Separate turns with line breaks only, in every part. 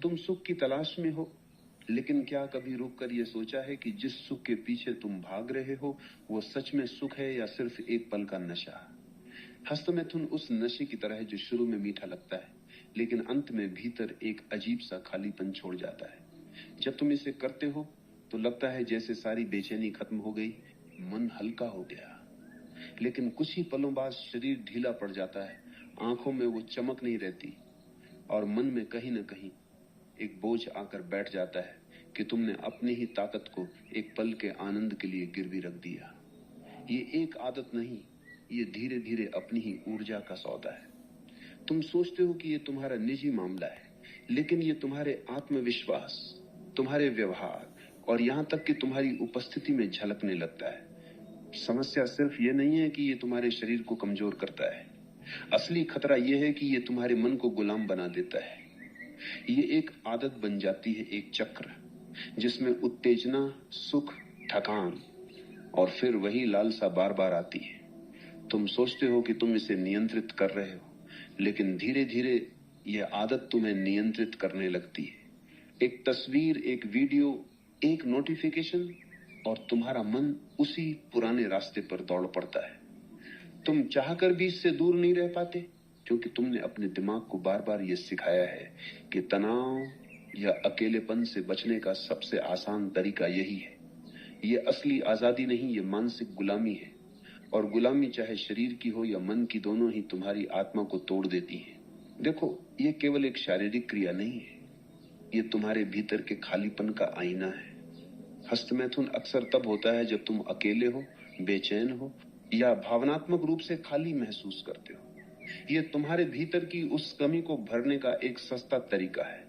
तुम सुख की तलाश में हो, लेकिन क्या कभी रुककर यह सोचा है कि जिस सुख के पीछे तुम भाग रहे हो वो सच में सुख है या सिर्फ एक पल का नशा? हस्तमैथुन उस नशे की तरह है जो शुरू में मीठा लगता है, लेकिन अंत में भीतर एक अजीब सा खालीपन छोड़ जाता है। जब तुम इसे करते हो तो लगता है जैसे सारी बेचैनी खत्म हो गई, मन हल्का हो गया। लेकिन कुछ ही पलों बाद शरीर ढीला पड़ जाता है, आंखों में वो चमक नहीं रहती और मन में कहीं न कहीं एक बोझ आकर बैठ जाता है कि तुमने अपनी ही ताकत को एक पल के आनंद के लिए गिरवी रख दिया। ये एक आदत नहीं, ये धीरे धीरे अपनी ही ऊर्जा का सौदा है। तुम सोचते हो कि ये तुम्हारा निजी मामला है, लेकिन ये तुम्हारे आत्मविश्वास, तुम्हारे व्यवहार और यहाँ तक कि तुम्हारी उपस्थिति में झलकने लगता है। समस्या सिर्फ ये नहीं है कि ये तुम्हारे शरीर को कमजोर करता है, असली खतरा यह है कि ये तुम्हारे मन को गुलाम बना देता है। ये एक आदत बन जाती है, एक चक्र जिसमें उत्तेजना, सुख, थकान और फिर वही लालसा बार बार आती है। तुम सोचते हो कि तुम इसे नियंत्रित कर रहे हो, लेकिन धीरे धीरे यह आदत तुम्हें नियंत्रित करने लगती है। एक तस्वीर, एक वीडियो, एक नोटिफिकेशन और तुम्हारा मन उसी पुराने रास्ते पर दौड़ पड़ता है। तुम चाहकर भी इससे दूर नहीं रह पाते, क्योंकि तुमने अपने दिमाग को बार बार यह सिखाया है कि तनाव या अकेलेपन से बचने का सबसे आसान तरीका यही है। यह असली आजादी नहीं, ये मानसिक गुलामी है, और गुलामी चाहे शरीर की हो या मन की, दोनों ही तुम्हारी आत्मा को तोड़ देती है। देखो, ये केवल एक शारीरिक क्रिया नहीं है, ये तुम्हारे भीतर के खालीपन का आईना है। हस्तमैथुन अक्सर तब होता है जब तुम अकेले हो, बेचैन हो या भावनात्मक रूप से खाली महसूस करते हो। ये तुम्हारे भीतर की उस कमी को भरने का एक सस्ता तरीका है,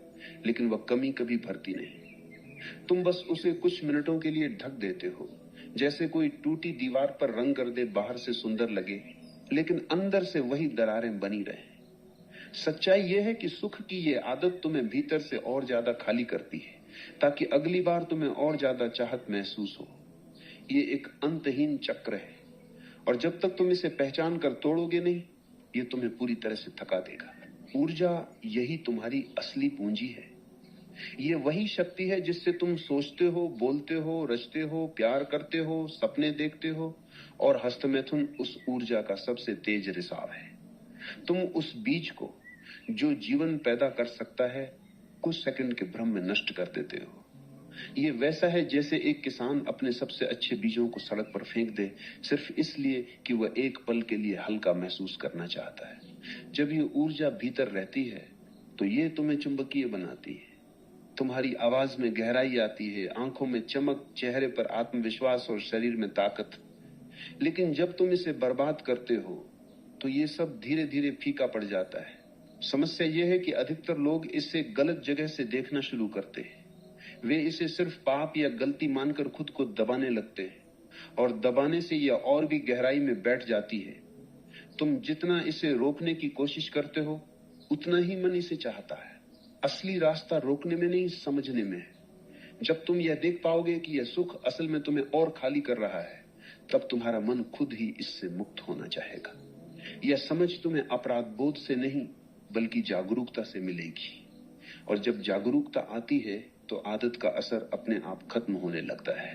लेकिन वह कमी कभी भरती नहीं। तुम बस उसे कुछ मिनटों के लिए ढक देते हो, जैसे कोई टूटी दीवार पर रंग कर दे, बाहर से सुंदर लगे लेकिन अंदर से वही दरारें बनी रहे। सच्चाई यह है कि सुख की ये आदत तुम्हें भीतर से और ज्यादा खाली करती है, ताकि अगली बार तुम्हें और ज्यादा चाहत महसूस हो। ये एक अंतहीन चक्र है, और जब तक तुम इसे पहचान कर तोड़ोगे नहीं, ये तुम्हें पूरी तरह से थका देगा। ऊर्जा यही तुम्हारी असली पूंजी है। ये वही शक्ति है जिससे तुम सोचते हो, बोलते हो, रचते हो, प्यार करते हो, सपने देखते हो, और हस्तमैथुन उस ऊर्जा का सबसे तेज रिसाव है। तुम उस बीज को जो जीवन पैदा कर सकता है, कुछ सेकंड के भ्रम में नष्ट कर देते हो। ये वैसा है जैसे एक किसान अपने सबसे अच्छे बीजों को सड़क पर फेंक दे, सिर्फ इसलिए कि वह एक पल के लिए हल्का महसूस करना चाहता है। जब ये ऊर्जा भीतर रहती है तो ये तुम्हें चुंबकीय बनाती है। तुम्हारी आवाज में गहराई आती है, आंखों में चमक, चेहरे पर आत्मविश्वास और शरीर में ताकत। लेकिन जब तुम इसे बर्बाद करते हो तो ये सब धीरे धीरे फीका पड़ जाता है। समस्या यह है कि अधिकतर लोग इसे गलत जगह से देखना शुरू करते हैं। वे इसे सिर्फ पाप या गलती मानकर खुद को दबाने लगते हैं, और दबाने से यह और भी गहराई में बैठ जाती है। तुम जितना इसे रोकने की कोशिश करते हो, उतना ही मन इसे चाहता है। असली रास्ता रोकने में नहीं, समझने में है। जब तुम यह देख पाओगे कि यह सुख असल में तुम्हें और खाली कर रहा है, तब तुम्हारा मन खुद ही इससे मुक्त होना चाहेगा। यह समझ तुम्हें अपराध बोध से नहीं, बल्कि जागरूकता से मिलेगी, और जब जागरूकता आती है तो आदत का असर अपने आप खत्म होने लगता है।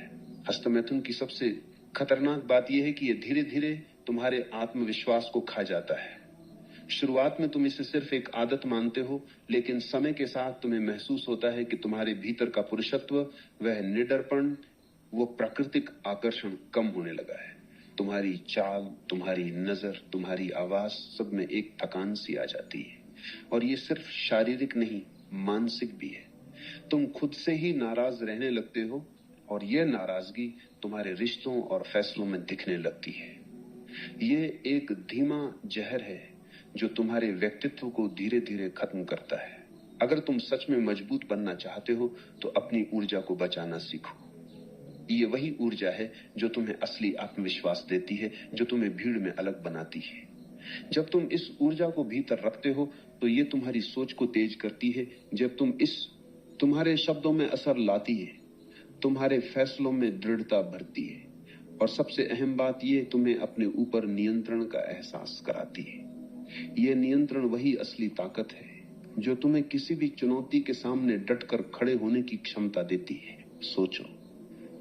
हस्तमैथुन की सबसे खतरनाक बात यह है कि यह धीरे धीरे तुम्हारे आत्मविश्वास को खा जाता है। शुरुआत में तुम इसे सिर्फ एक आदत मानते हो, लेकिन समय के साथ तुम्हें महसूस होता है कि तुम्हारे भीतर का पुरुषत्व, वह निडरपन, वो प्राकृतिक आकर्षण कम होने लगा है। तुम्हारी चाल, तुम्हारी नजर, तुम्हारी आवाज, सब में एक थकान सी आ जाती है, और ये सिर्फ शारीरिक नहीं, मानसिक भी है। तुम खुद से ही नाराज रहने लगते हो, और यह नाराजगी तुम्हारे रिश्तों और फैसलों में दिखने लगती है। ये एक धीमा जहर है जो तुम्हारे व्यक्तित्व को धीरे धीरे खत्म करता है। अगर तुम सच में मजबूत बनना चाहते हो तो अपनी ऊर्जा को बचाना सीखो। ये वही ऊर्जा है जो तुम्हें असली आत्मविश्वास देती है, जो तुम्हें भीड़ में अलग बनाती है। जब तुम इस ऊर्जा को भीतर रखते हो तो ये तुम्हारी सोच को तेज करती है। जब तुम इस तुम्हारे शब्दों में असर लाती है, तुम्हारे फैसलों में दृढ़ता भरती है, और सबसे अहम बात ये, तुम्हें अपने ऊपर नियंत्रण का एहसास कराती है। यह नियंत्रण वही असली ताकत है जो तुम्हें किसी भी चुनौती के सामने डटकर खड़े होने की क्षमता देती है। सोचो,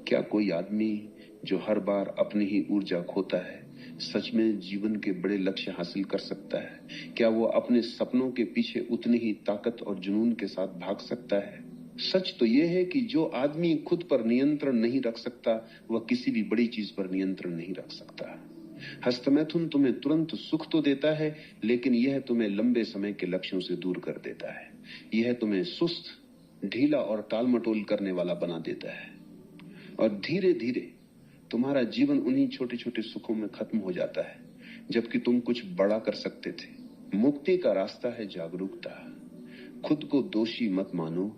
क्या कोई आदमी जो हर बार अपनी ही ऊर्जा खोता है सच में जीवन के बड़े लक्ष्य हासिल कर सकता है? क्या वो अपने सपनों के पीछे उतनी ही ताकत और जुनून के साथ भाग सकता है? सच तो यह है कि जो आदमी खुद पर नियंत्रण नहीं रख सकता वह किसी भी बड़ी चीज पर नियंत्रण नहीं रख सकता। हस्तमैथुन तुम्हें तुरंत सुख तो देता है, लेकिन यह तुम्हें लंबे समय के लक्ष्यों से दूर कर देता है। यह तुम्हें सुस्त, ढीला और टालमटोल करने वाला बना देता है, और धीरे धीरे तुम्हारा जीवन उन्हीं छोटे छोटे सुखों में खत्म हो जाता है, जबकि तुम कुछ बड़ा कर सकते थे। मुक्ति का रास्ता है जागरूकता। खुद को दोषी मत मानो,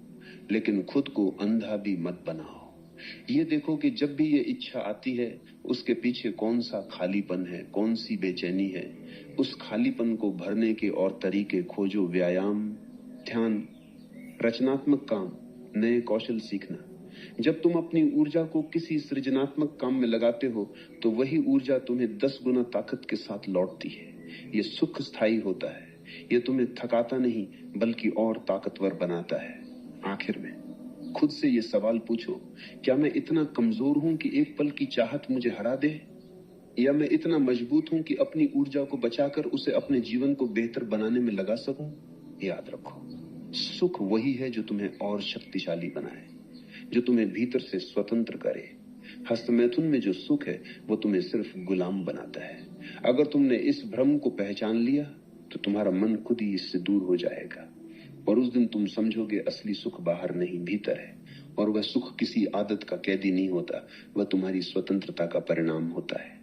लेकिन खुद को अंधा भी मत बनाओ। ये देखो कि जब भी ये इच्छा आती है उसके पीछे कौन सा खालीपन है, कौन सी बेचैनी है। उस खालीपन को भरने के और तरीके खोजो। व्यायाम, ध्यान, रचनात्मक काम, नए कौशल सीखना। जब तुम अपनी ऊर्जा को किसी सृजनात्मक काम में लगाते हो तो वही ऊर्जा तुम्हें 10 गुना ताकत के साथ लौटती है। ये सुख स्थायी होता है। ये तुम्हें थकाता नहीं बल्कि और ताकतवर बनाता है। आखिर में खुद से ये सवाल पूछो, क्या मैं इतना कमजोर हूं कि एक पल की चाहत मुझे हरा दे, या मैं इतना मजबूत हूं कि अपनी ऊर्जा को बचाकर उसे अपने जीवन को बेहतर बनाने में लगा सकूं? याद रखो, सुख वही है जो तुम्हें और शक्तिशाली बनाए, जो तुम्हें भीतर से स्वतंत्र करे। हस्तमैथुन में जो सुख है वो तुम्हें सिर्फ गुलाम बनाता है। अगर तुमने इस भ्रम को पहचान लिया तो तुम्हारा मन खुद ही इससे दूर हो जाएगा, और उस दिन तुम समझोगे असली सुख बाहर नहीं भीतर है। और वह सुख किसी आदत का कैदी नहीं होता, वह तुम्हारी स्वतंत्रता का परिणाम होता है।